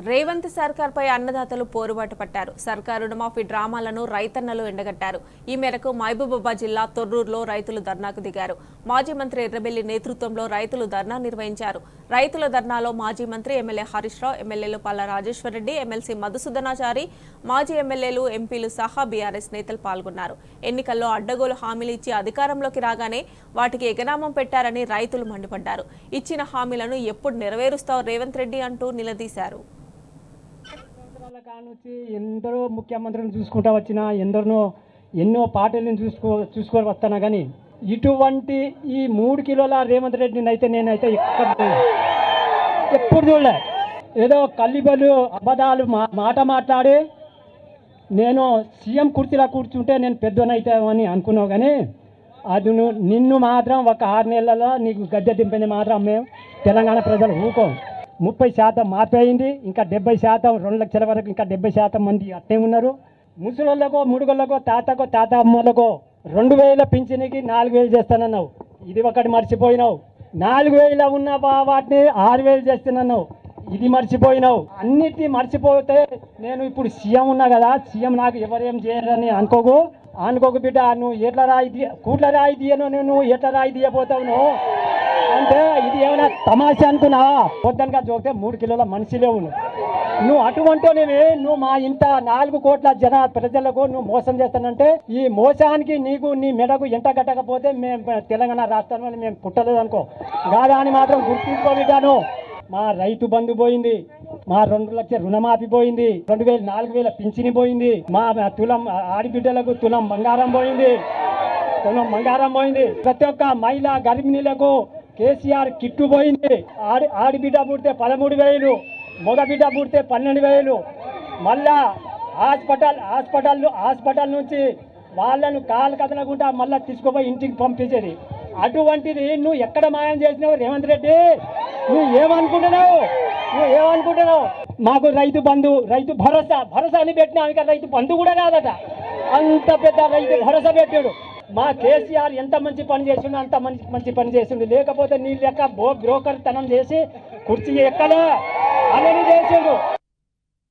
రేవంత్ సర్కార్పై అన్నదాతలు పోరుబాటు పట్టారు. సర్కారు రుణమాఫీ డ్రామాలను రైతన్నలు ఎండగట్టారు. ఈ మేరకు మహబూబాబాద్ జిల్లా తొర్రూరులో రైతులు ధర్నాకు దిగారు. మాజీ మంత్రి ఎర్రబెల్లి నేతృత్వంలో రైతులు ధర్నా నిర్వహించారు. రైతుల ధర్నాలో మాజీ మంత్రి ఎమ్మెల్యే హరీష్ రావు, ఎమ్మెల్యేలు పల్లా రాజేశ్వరరెడ్డి, ఎమ్మెల్సీ మధుసూదనాచారి, మాజీ ఎమ్మెల్యేలు, ఎంపీలు సహా బీఆర్ఎస్ నేతలు పాల్గొన్నారు. ఎన్నికల్లో అడ్డగోలు హామీలు ఇచ్చి అధికారంలోకి రాగానే వాటికి ఎగనామం పెట్టారని రైతులు మండిపడ్డారు. ఇచ్చిన హామీలను ఎప్పుడు నెరవేరుస్తావు రేవంత్ రెడ్డి అంటూ నిలదీశారు. కానుంచి ఎందరో ముఖ్యమంత్రిని చూసుకుంటా వచ్చినా ఎన్నో పార్టీలను చూసుకొని వస్తానా కానీ ఇటువంటి ఈ 3 కిలోల రేవంత్ రెడ్డిని అయితే నేనైతే ఎప్పుడు చూడలే. ఏదో కల్లిబలు అబద్ధాలు మాట మాట్లాడి నేను సీఎం కుర్చీలా కూర్చుంటే నేను పెద్దనైతామని అనుకున్నావు కానీ అది నిన్ను మాత్రం ఒక 6 నెలల్లో నీకు గద్దె దింపింది మాత్రం మేము తెలంగాణ ప్రజలు ఊకోం. 30% మార్పు అయింది. ఇంకా 70%, 2 లక్షల వరకు ఇంకా 70% మంది అట్టే ఉన్నారు. ముసలోళ్ళకో, ముడుగోళ్ళకో, తాత అమ్మలకో 2000 పింఛనికి 4000 చేస్తానన్నావు. ఇది ఒకటి మర్చిపోయినావు. 4000 ఉన్న వాటిని 6000 చేస్తున్నావు. ఇది మర్చిపోయినావు. అన్నిటినీ మర్చిపోతే నేను ఇప్పుడు సీఎం ఉన్నా కదా, సీఎం నాకు ఎవరేం చేయరని అనుకోకు బిడ్డ. నువ్వు ఎట్లా కూట్ల రాయి తీయను, నువ్వు ఎట్లా రాయి తీయబోతావు నువ్వు అంటే ఇది ఏమైనా తమాషా అనుకున్నావా? పొద్దునగా చూస్తే 3 కిలోల మనిషిలే ఉన్నావు. నువ్వు అటువంటివి నువ్వు మా ఇంత 4 కోట్ల ప్రజలకు నువ్వు మోసం చేస్తానంటే ఈ మోసానికి నీకు నీ మెడకు ఎంట కట్టకపోతే మేము తెలంగాణ రాష్ట్రంలో మేము పుట్టలేదు అనుకో. కాదా అని మాత్రం గుర్తించుకోవిగాను. మా రైతు బంధు పోయింది, మా 2 లక్షల రుణమాఫీ పోయింది, 2000, 4000 పింఛని పోయింది, మా తులం ఆడిబిడ్డలకు తులం బంగారం పోయింది. ప్రతి ఒక్క మహిళ గర్భిణీలకు కేసీఆర్ కిట్టు పోయింది. ఆడిబిడ్డ పుడితే 13,000, మగ బిడ్డ పుడితే 12,000. మళ్ళా హాస్పిటల్ నుంచి వాళ్ళను కాలు కదలకుండా మళ్ళీ తీసుకుపోయి ఇంటికి పంపించేది. అటువంటిది నువ్వు ఎక్కడ మాయం చేసినావు రేవంత్ రెడ్డి? నువ్వు ఏమనుకుంటున్నావు? మాకు రైతు బంధు, రైతు భరోసా అని పెట్టినా. ఇంకా రైతు బంధు కూడా కాదట, అంత పెద్ద రైతు భరోసా పెట్టాడు. మా కేసీఆర్ ఎంత మంచి పని చేసిండు, అంత మంచి పని చేసిండు. లేకపోతే నీ లెక్క బ్రోకర్ తనం చేసి కుర్చీ ఎక్కలే అని చేసిండు.